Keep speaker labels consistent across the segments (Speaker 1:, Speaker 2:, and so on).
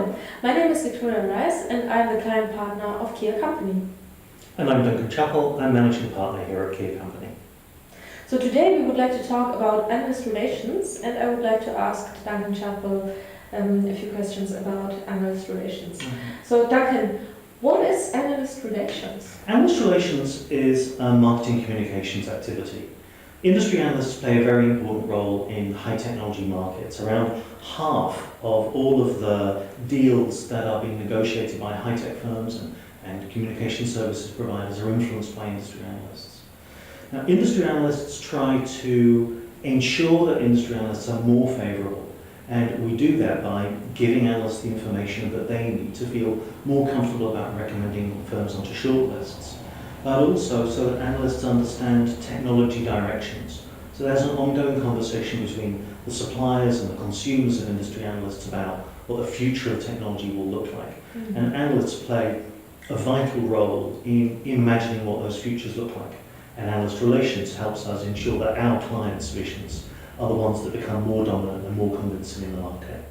Speaker 1: Hello, my name is Viktoria Reis and I'm the client partner of Kia Company.
Speaker 2: And I'm Duncan Chapple, I'm managing partner here at Kia Company.
Speaker 1: So today we would like to talk about analyst relations, and I would like to ask Duncan Chapple a few questions about analyst relations. So Duncan, what is analyst relations?
Speaker 2: Analyst relations is a marketing communications activity. Industry analysts play a very important role in high technology markets. Around half of all of the deals that are being negotiated by high-tech firms and communication services providers are influenced by industry analysts. Now, industry analysts try to ensure that industry analysts are more favourable, and we do that by giving analysts the information that they need to feel more comfortable about recommending firms onto shortlists, but also so that analysts understand technology directions. So there's an ongoing conversation between the suppliers and the consumers of industry analysts about what the future of technology will look like. And analysts play a vital role in imagining what those futures look like. And analyst relations helps us ensure that our clients' visions are the ones that become more dominant and more convincing in the market.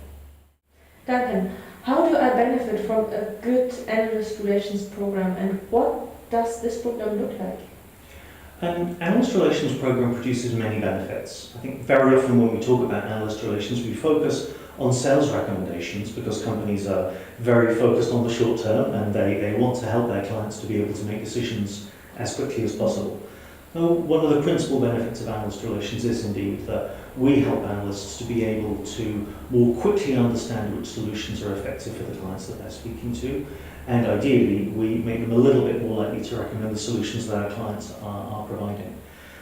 Speaker 1: Duncan, how do I benefit from a good analyst relations program, and what does this program look like?
Speaker 2: An analyst relations program produces many benefits. I think very often when we talk about analyst relations, we focus on sales recommendations because companies are very focused on the short term and they want to help their clients to be able to make decisions as quickly as possible. So one of the principal benefits of analyst relations is indeed that we help analysts to be able to more quickly understand which solutions are effective for the clients that they're speaking to, and ideally we make them a little bit more likely to recommend the solutions that our clients are providing.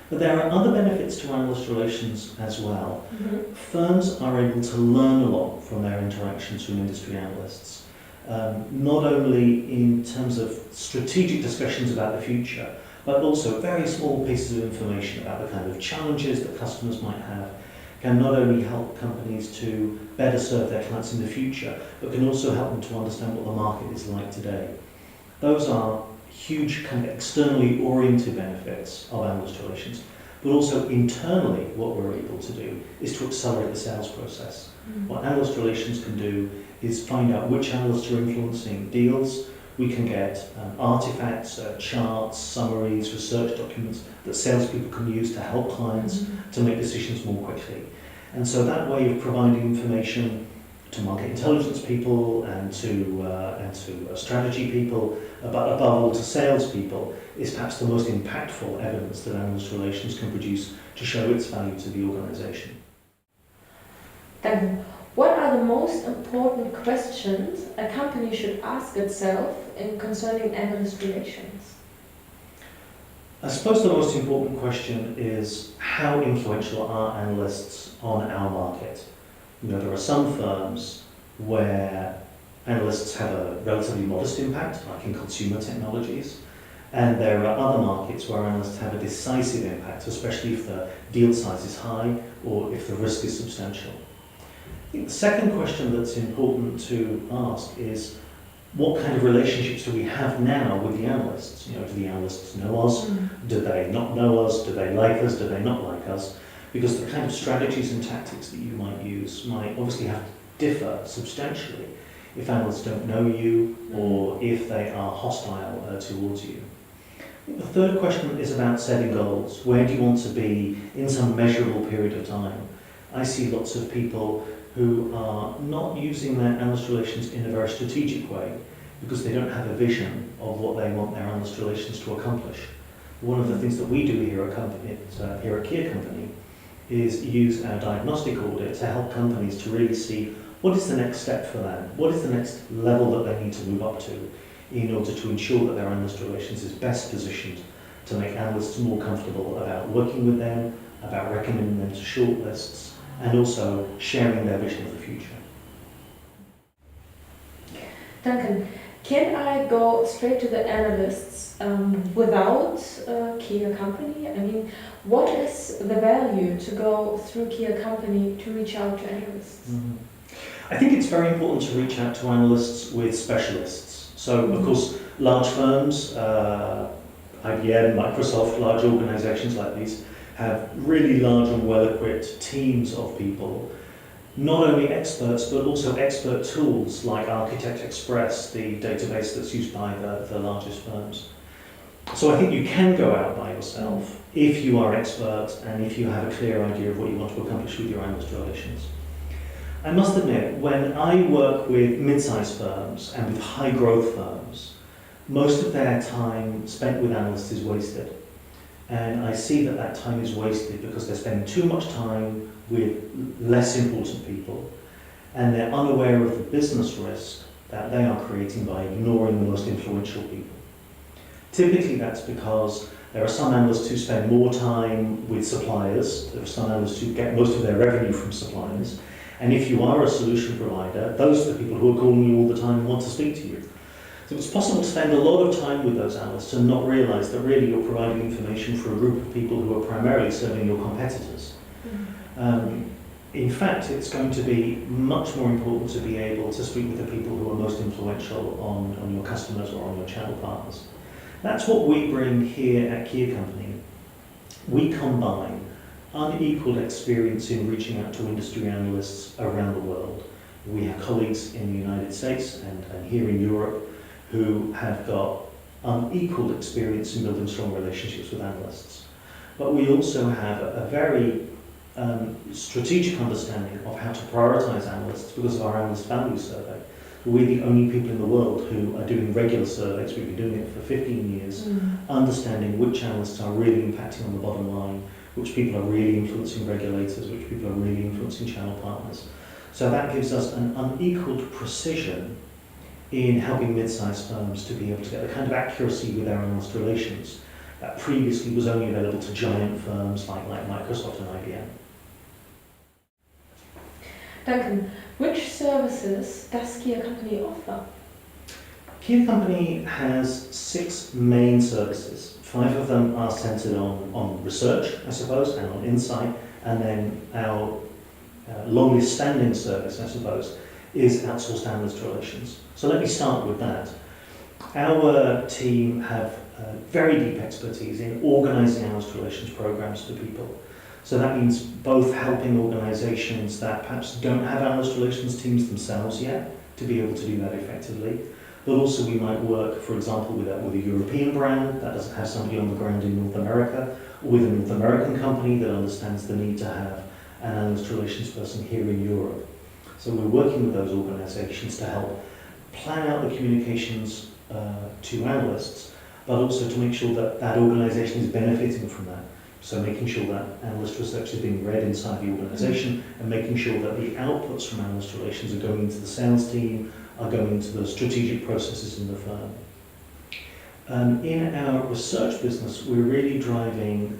Speaker 2: But there are other benefits to analyst relations as well. Firms are able to learn a lot from their interactions with industry analysts, not only in terms of strategic discussions about the future, but also very small pieces of information about the kind of challenges that customers might have can not only help companies to better serve their clients in the future, but can also help them to understand what the market is like today. Those are huge kind of externally oriented benefits of analyst relations, but also internally what we're able to do is to accelerate the sales process. What analyst relations can do is find out which analysts are influencing deals. We can get artifacts, charts, summaries, research documents that salespeople can use to help clients to make decisions more quickly. And so that way of providing information to market intelligence people and to strategy people, but above all to salespeople, is perhaps the most impactful evidence that analyst relations can produce to show its value to the organisation.
Speaker 1: Then, what are the most important questions a company should ask itself in concerning analyst relations?
Speaker 2: I suppose the most important question is how influential are analysts on our market? You know, there are some firms where analysts have a relatively modest impact, like in consumer technologies, and there are other markets where analysts have a decisive impact, especially if the deal size is high or if the risk is substantial. I think the second question that's important to ask is what kind of relationships do we have now with the analysts? You know, do the analysts know us? Do they not know us? Do they like us? Do they not like us? Because the kind of strategies and tactics that you might use might obviously have to differ substantially if analysts don't know you or if they are hostile towards you. I think the third question is about setting goals. Where do you want to be in some measurable period of time? I see lots of people who are not using their analyst relations in a very strategic way because they don't have a vision of what they want their analyst relations to accomplish. One of the things that we do here at Kia Company is use our diagnostic audit to help companies to really see what is the next step for them, what is the next level that they need to move up to in order to ensure that their analyst relations is best positioned to make analysts more comfortable about working with them, about recommending them to shortlists, and also sharing their vision of the future.
Speaker 1: Duncan, can I go straight to the analysts without Kia Company? I mean, what is the value to go through Kia Company to reach out to analysts?
Speaker 2: I think it's very important to reach out to analysts with specialists. So, of course, large firms, IBM, Microsoft, large organizations like these, have really large and well-equipped teams of people. not only experts, but also expert tools like Architect Express, the database that's used by the largest firms. So I think you can go out by yourself if you are expert and if you have a clear idea of what you want to accomplish with your analyst relations. I must admit, when I work with mid-sized firms and with high-growth firms, most of their time spent with analysts is wasted. And I see that that time is wasted because they're spending too much time with less important people, and they're unaware of the business risk that they are creating by ignoring the most influential people. Typically that's because there are some analysts who spend more time with suppliers, there are some analysts who get most of their revenue from suppliers, and if you are a solution provider, those are the people who are calling you all the time and want to speak to you. So it's possible to spend a lot of time with those analysts and not realise that really you're providing information for a group of people who are primarily serving your competitors. In fact, it's going to be much more important to be able to speak with the people who are most influential on your customers or on your channel partners. That's what we bring here at Kia Company. We combine unequaled experience in reaching out to industry analysts around the world. We have colleagues in the United States and here in Europe who have got unequaled experience in building strong relationships with analysts. But we also have a very strategic understanding of how to prioritize analysts because of our analyst value survey. We're the only people in the world who are doing regular surveys. We've been doing it for 15 years, understanding which analysts are really impacting on the bottom line, which people are really influencing regulators, which people are really influencing channel partners. So that gives us an unequaled precision in helping mid-sized firms to be able to get the kind of accuracy with their analyst relations that previously was only available to giant firms like Microsoft and IBM.
Speaker 1: Duncan, which services does Kia Company offer?
Speaker 2: Kia Company has 6 main services. 5 of them are centred on research, I suppose, and on insight, and then our longest standing service, I suppose, is outsourced analyst relations. So let me start with that. Our team have very deep expertise in organising analyst relations programs for people. So that means both helping organisations that perhaps don't have analyst relations teams themselves yet to be able to do that effectively, but also we might work, for example, with a European brand that doesn't have somebody on the ground in North America, or with a North American company that understands the need to have an analyst relations person here in Europe. So we're working with those organisations to help plan out the communications to analysts, but also to make sure that that organisation is benefiting from that. So making sure that analyst research is being read inside the organisation and making sure that the outputs from analyst relations are going into the sales team, are going into the strategic processes in the firm. In our research business, we're really driving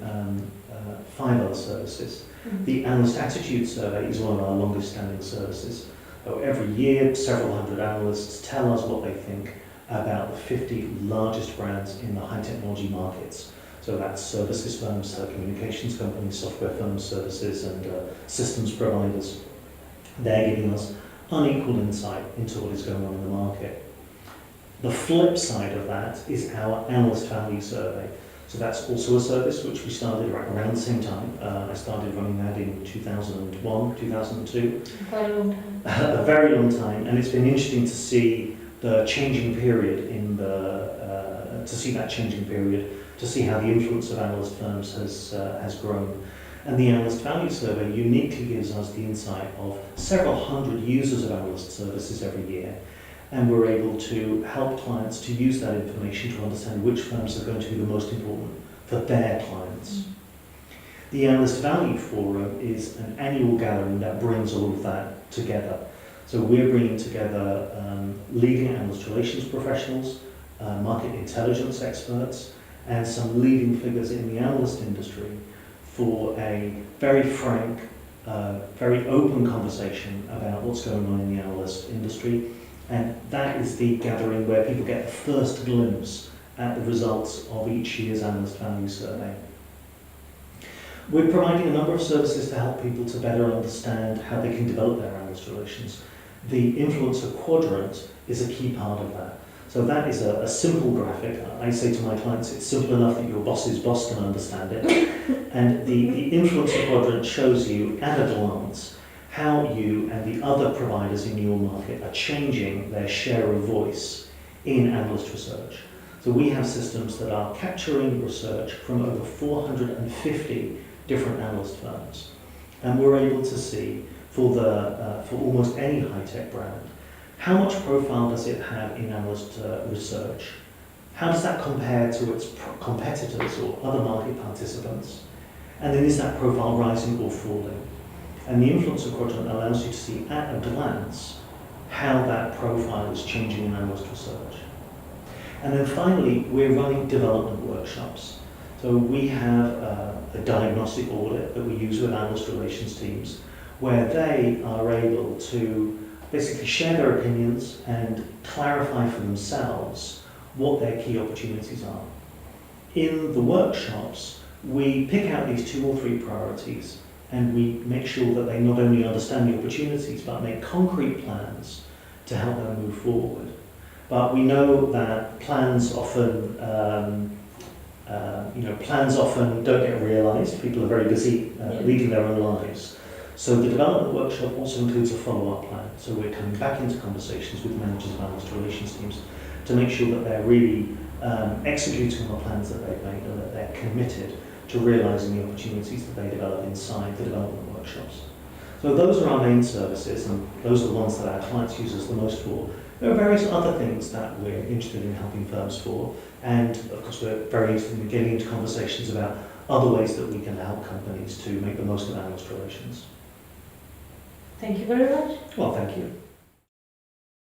Speaker 2: 5 other services. The Analyst Attitude Survey is one of our longest standing services. So every year, several hundred analysts tell us what they think about the 50 largest brands in the high technology markets. So that's services firms, communications companies, software firms, services and systems providers. They're giving us unequaled insight into what is going on in the market. The flip side of that is our Analyst Value Survey. So that's also a service which we started around the same time. I started running that in 2001, 2002.
Speaker 1: Quite a long time.
Speaker 2: A very long time, and it's been interesting to see the changing period to see how the influence of analyst firms has grown. And the Analyst Value Survey uniquely gives us the insight of several hundred users of analyst services every year. And we're able to help clients to use that information to understand which firms are going to be the most important for their clients. The Analyst Value Forum is an annual gathering that brings all of that together. So we're bringing together leading analyst relations professionals, market intelligence experts, and some leading figures in the analyst industry for a very frank, very open conversation about what's going on in the analyst industry. And that is the gathering where people get the first glimpse at the results of each year's Analyst Value Survey. We're providing a number of services to help people to better understand how they can develop their analyst relations. The influencer quadrant is a key part of that. So that is a simple graphic. I say to my clients, it's simple enough that your boss's boss can understand it. And the influencer quadrant shows you, at a glance, how you and the other providers in your market are changing their share of voice in analyst research. So we have systems that are capturing research from over 450 different analyst firms. And we're able to see for almost any high-tech brand, how much profile does it have in analyst research? How does that compare to its competitors or other market participants? And then is that profile rising or falling? And the influencer quadrant allows you to see at a glance how that profile is changing in analyst research. And then finally, we're running development workshops. So we have a diagnostic audit that we use with analyst relations teams where they are able to basically share their opinions and clarify for themselves what their key opportunities are. In the workshops, we pick out these 2 or 3 priorities and we make sure that they not only understand the opportunities but make concrete plans to help them move forward. But we know that plans often don't get realised. People are very busy leading their own lives. So the development workshop also includes a follow-up plan. So we're coming back into conversations with managers of analyst relations teams to make sure that they're really executing on the plans that they've made and that they're committed to realising the opportunities that they develop inside the development workshops. So those are our main services, and those are the ones that our clients use us the most for. There are various other things that we're interested in helping firms for, and of course we're very interested in getting into conversations about other ways that we can help companies to make the most of analyst relations.
Speaker 1: Thank you very much.
Speaker 2: Well, thank you.